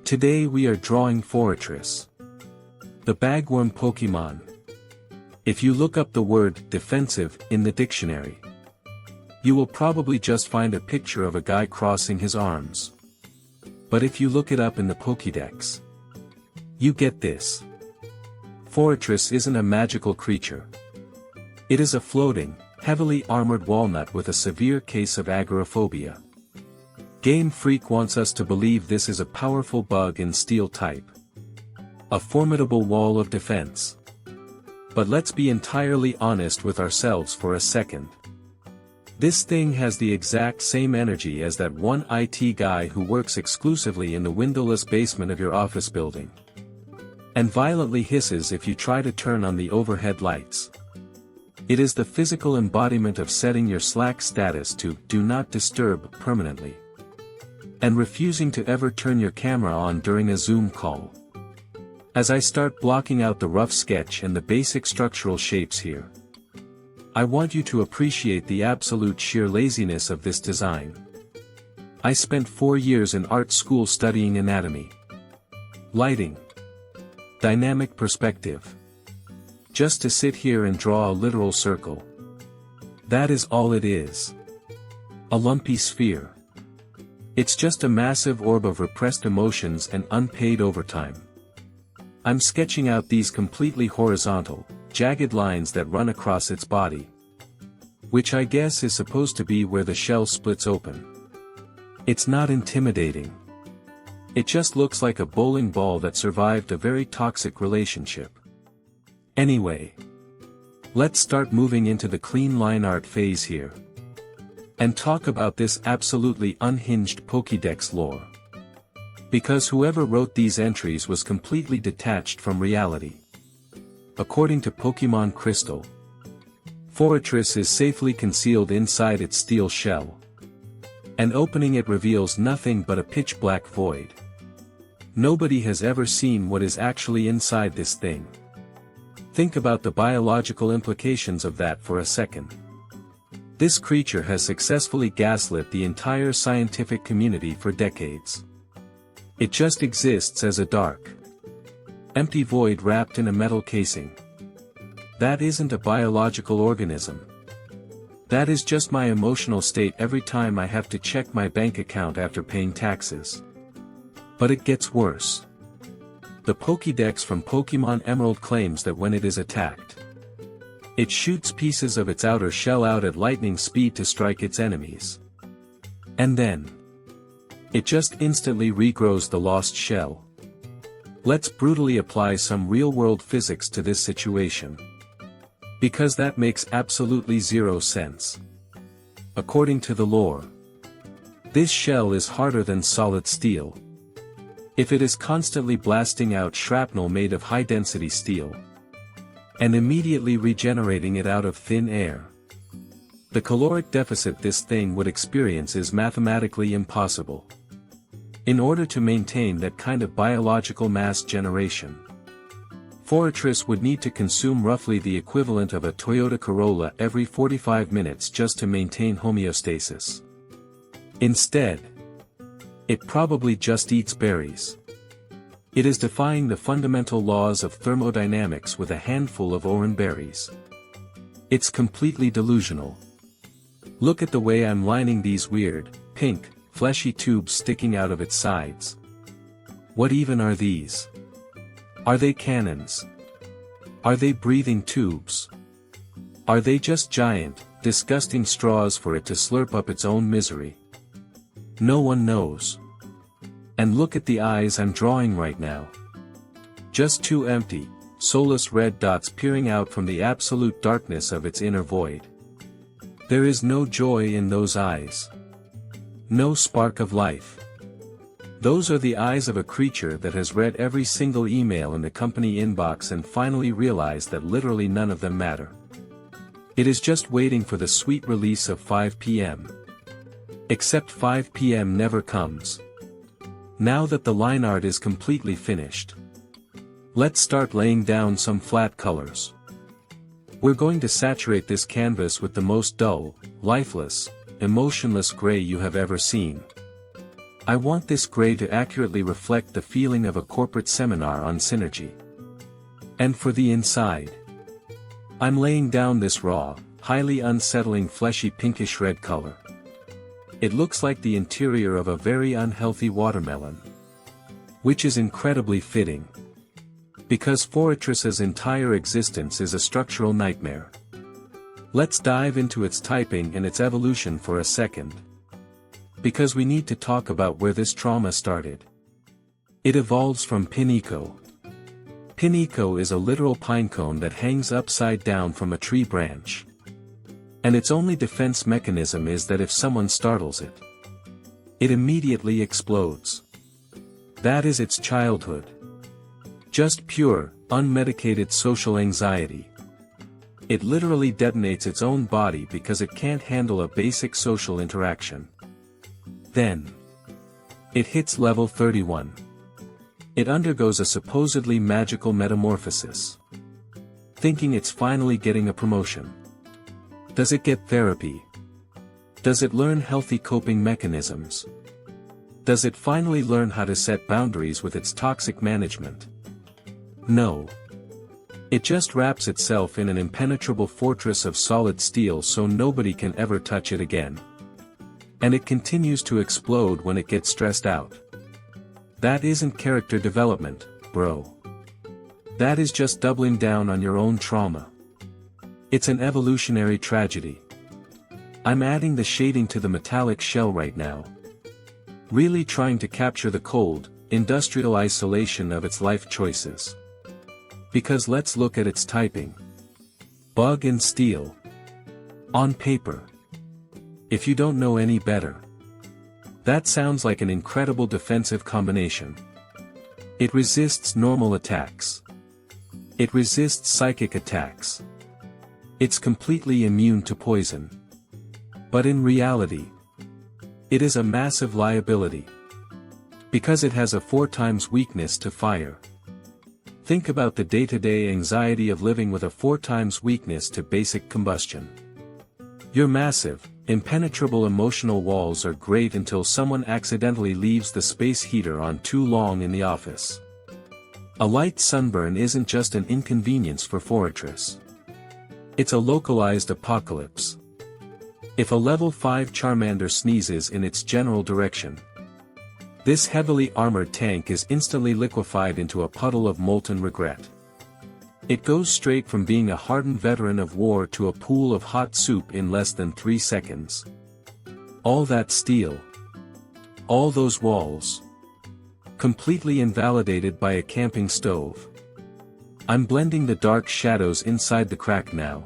Today we are drawing Forretress, the bagworm Pokémon. If you look up the word defensive in the dictionary, you will probably just find a picture of a guy crossing his arms. But if you look it up in the Pokedex, you get this. Forretress isn't a magical creature. It is a floating, heavily armored walnut with a severe case of agoraphobia. Game Freak wants us to believe this is a powerful bug in steel type, a formidable wall of defense. But let's be entirely honest with ourselves for a second. This thing has the exact same energy as that one IT guy who works exclusively in the windowless basement of your office building, and violently hisses if you try to turn on the overhead lights. It is the physical embodiment of setting your Slack status to "Do Not Disturb" permanently, and refusing to ever turn your camera on during a Zoom call. As I start blocking out the rough sketch and the basic structural shapes here, I want you to appreciate the absolute sheer laziness of this design. I spent 4 years in art school studying anatomy, lighting, dynamic perspective, just to sit here and draw a literal circle. That is all it is. A lumpy sphere. It's just a massive orb of repressed emotions and unpaid overtime. I'm sketching out these completely horizontal, jagged lines that run across its body, which I guess is supposed to be where the shell splits open. It's not intimidating. It just looks like a bowling ball that survived a very toxic relationship. Anyway, let's start moving into the clean line art phase here, and talk about this absolutely unhinged Pokédex lore. Because whoever wrote these entries was completely detached from reality. According to Pokémon Crystal, Forretress is safely concealed inside its steel shell, and opening it reveals nothing but a pitch-black void. Nobody has ever seen what is actually inside this thing. Think about the biological implications of that for a second. This creature has successfully gaslit the entire scientific community for decades. It just exists as a dark, empty void wrapped in a metal casing. That isn't a biological organism. That is just my emotional state every time I have to check my bank account after paying taxes. But it gets worse. The Pokédex from Pokémon Emerald claims that when it is attacked, it shoots pieces of its outer shell out at lightning speed to strike its enemies. And then, it just instantly regrows the lost shell. Let's brutally apply some real-world physics to this situation, because that makes absolutely zero sense. According to the lore, this shell is harder than solid steel. If it is constantly blasting out shrapnel made of high-density steel, and immediately regenerating it out of thin air, the caloric deficit this thing would experience is mathematically impossible. In order to maintain that kind of biological mass generation, Forretress would need to consume roughly the equivalent of a Toyota Corolla every 45 minutes just to maintain homeostasis. Instead, it probably just eats berries. It is defying the fundamental laws of thermodynamics with a handful of oran berries. It's completely delusional. Look at the way I'm lining these weird, pink, fleshy tubes sticking out of its sides. What even are these? Are they cannons? Are they breathing tubes? Are they just giant, disgusting straws for it to slurp up its own misery? No one knows. And look at the eyes I'm drawing right now. Just two empty, soulless red dots peering out from the absolute darkness of its inner void. There is no joy in those eyes. No spark of life. Those are the eyes of a creature that has read every single email in the company inbox and finally realized that literally none of them matter. It is just waiting for the sweet release of 5 p.m. Except 5 p.m. never comes. Now that the line art is completely finished, let's start laying down some flat colors. We're going to saturate this canvas with the most dull, lifeless, emotionless gray you have ever seen. I want this gray to accurately reflect the feeling of a corporate seminar on synergy. And for the inside, I'm laying down this raw, highly unsettling fleshy pinkish red color. It looks like the interior of a very unhealthy watermelon. Which is incredibly fitting. Because Forretress's entire existence is a structural nightmare. Let's dive into its typing and its evolution for a second. Because we need to talk about where this trauma started. It evolves from Piniko. Piniko is a literal pinecone that hangs upside down from a tree branch. And its only defense mechanism is that if someone startles it, it immediately explodes. That is its childhood. Just pure, unmedicated social anxiety. It literally detonates its own body because it can't handle a basic social interaction. Then, it hits level 31. It undergoes a supposedly magical metamorphosis. Thinking it's finally getting a promotion. Does it get therapy? Does it learn healthy coping mechanisms? Does it finally learn how to set boundaries with its toxic management? No. It just wraps itself in an impenetrable fortress of solid steel so nobody can ever touch it again. And it continues to explode when it gets stressed out. That isn't character development, bro. That is just doubling down on your own trauma. It's an evolutionary tragedy. I'm adding the shading to the metallic shell right now. Really trying to capture the cold, industrial isolation of its life choices. Because let's look at its typing. Bug and steel. On paper. If you don't know any better. That sounds like an incredible defensive combination. It resists normal attacks. It resists psychic attacks. It's completely immune to poison. But in reality, it is a massive liability. Because it has a 4 times weakness to fire. Think about the day-to-day anxiety of living with a 4 times weakness to basic combustion. Your massive, impenetrable emotional walls are great until someone accidentally leaves the space heater on too long in the office. A light sunburn isn't just an inconvenience for Forretress. It's a localized apocalypse. If a level 5 Charmander sneezes in its general direction, this heavily armored tank is instantly liquefied into a puddle of molten regret. It goes straight from being a hardened veteran of war to a pool of hot soup in less than 3 seconds. All that steel. All those walls. Completely invalidated by a camping stove. I'm blending the dark shadows inside the crack now.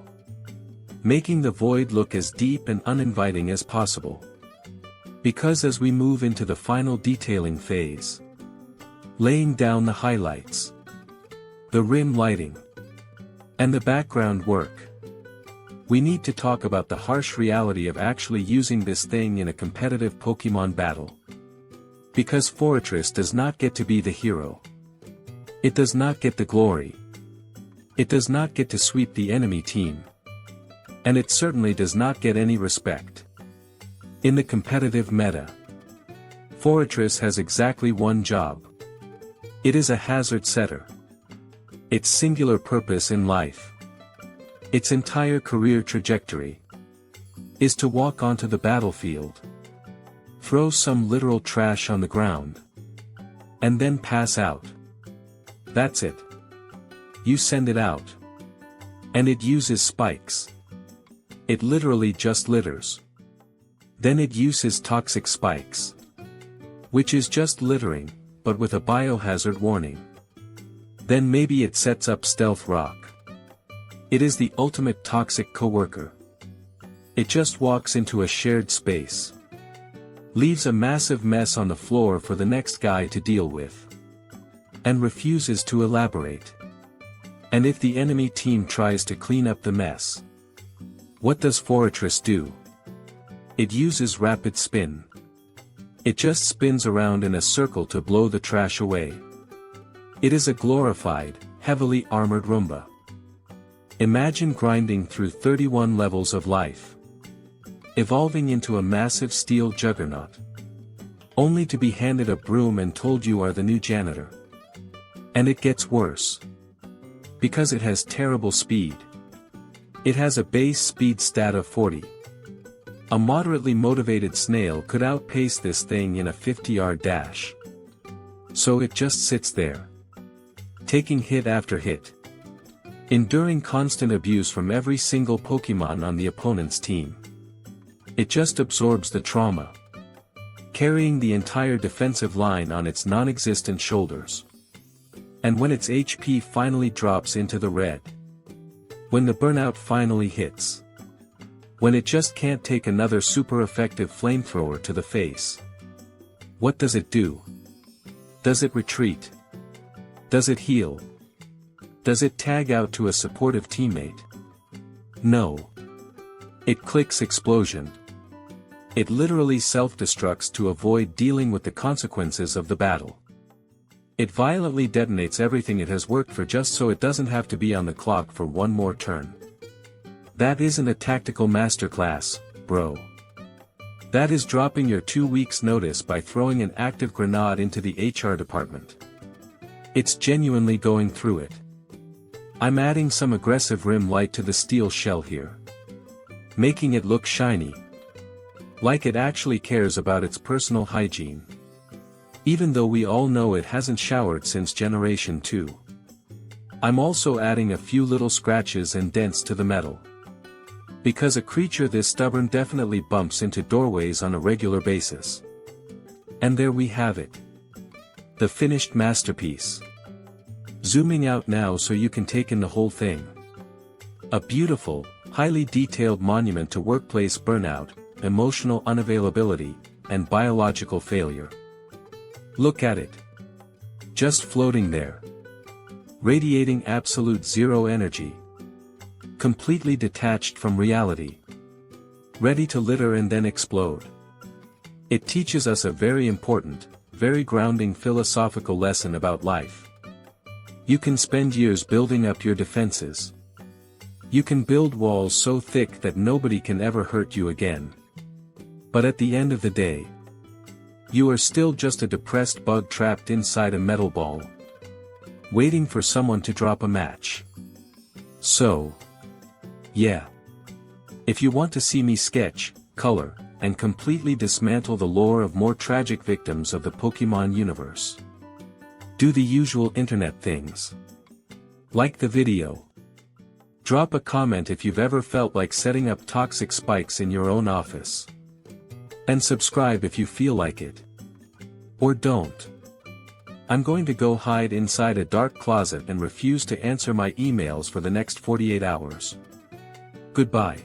Making the void look as deep and uninviting as possible. Because as we move into the final detailing phase, laying down the highlights, the rim lighting, and the background work, we need to talk about the harsh reality of actually using this thing in a competitive Pokémon battle. Because Forretress does not get to be the hero. It does not get the glory. It does not get to sweep the enemy team. And it certainly does not get any respect. In the competitive meta, Forretress has exactly one job. It is a hazard setter. Its singular purpose in life, its entire career trajectory, is to walk onto the battlefield, throw some literal trash on the ground, and then pass out. That's it. You send it out. And it uses spikes. It literally just litters. Then it uses toxic spikes. Which is just littering, but with a biohazard warning. Then maybe it sets up Stealth Rock. It is the ultimate toxic coworker. It just walks into a shared space. Leaves a massive mess on the floor for the next guy to deal with. And refuses to elaborate. And if the enemy team tries to clean up the mess, what does Forretress do? It uses rapid spin. It just spins around in a circle to blow the trash away. It is a glorified, heavily armored Roomba. Imagine grinding through 31 levels of life. Evolving into a massive steel juggernaut. only to be handed a broom and told you are the new janitor. And it gets worse. Because it has terrible speed. It has a base speed stat of 40. A moderately motivated snail could outpace this thing in a 50-yard dash. So it just sits there, taking hit after hit, enduring constant abuse from every single Pokémon on the opponent's team. It just absorbs the trauma, carrying the entire defensive line on its non-existent shoulders. And when its HP finally drops into the red, when the burnout finally hits, when it just can't take another super effective flamethrower to the face, what does it do? Does it retreat? Does it heal? Does it tag out to a supportive teammate? No. It clicks explosion. It literally self-destructs to avoid dealing with the consequences of the battle. It violently detonates everything it has worked for just so it doesn't have to be on the clock for one more turn. That isn't a tactical masterclass, bro. That is dropping your 2 weeks' notice by throwing an active grenade into the HR department. It's genuinely going through it. I'm adding some aggressive rim light to the steel shell here, making it look shiny, like it actually cares about its personal hygiene. Even though we all know it hasn't showered since Generation 2. I'm also adding a few little scratches and dents to the metal. Because a creature this stubborn definitely bumps into doorways on a regular basis. And there we have it. The finished masterpiece. Zooming out now so you can take in the whole thing. A beautiful, highly detailed monument to workplace burnout, emotional unavailability, and biological failure. Look at it. Just floating there. Radiating absolute zero energy. Completely detached from reality. Ready to litter and then explode. It teaches us a very important, very grounding philosophical lesson about life. You can spend years building up your defenses. You can build walls so thick that nobody can ever hurt you again. But at the end of the day, you are still just a depressed bug trapped inside a metal ball, waiting for someone to drop a match. So, yeah. If you want to see me sketch, color, and completely dismantle the lore of more tragic victims of the Pokémon universe, do the usual internet things. Like the video. Drop a comment if you've ever felt like setting up toxic spikes in your own office. And subscribe if you feel like it. Or don't. I'm going to go hide inside a dark closet and refuse to answer my emails for the next 48 hours. Goodbye.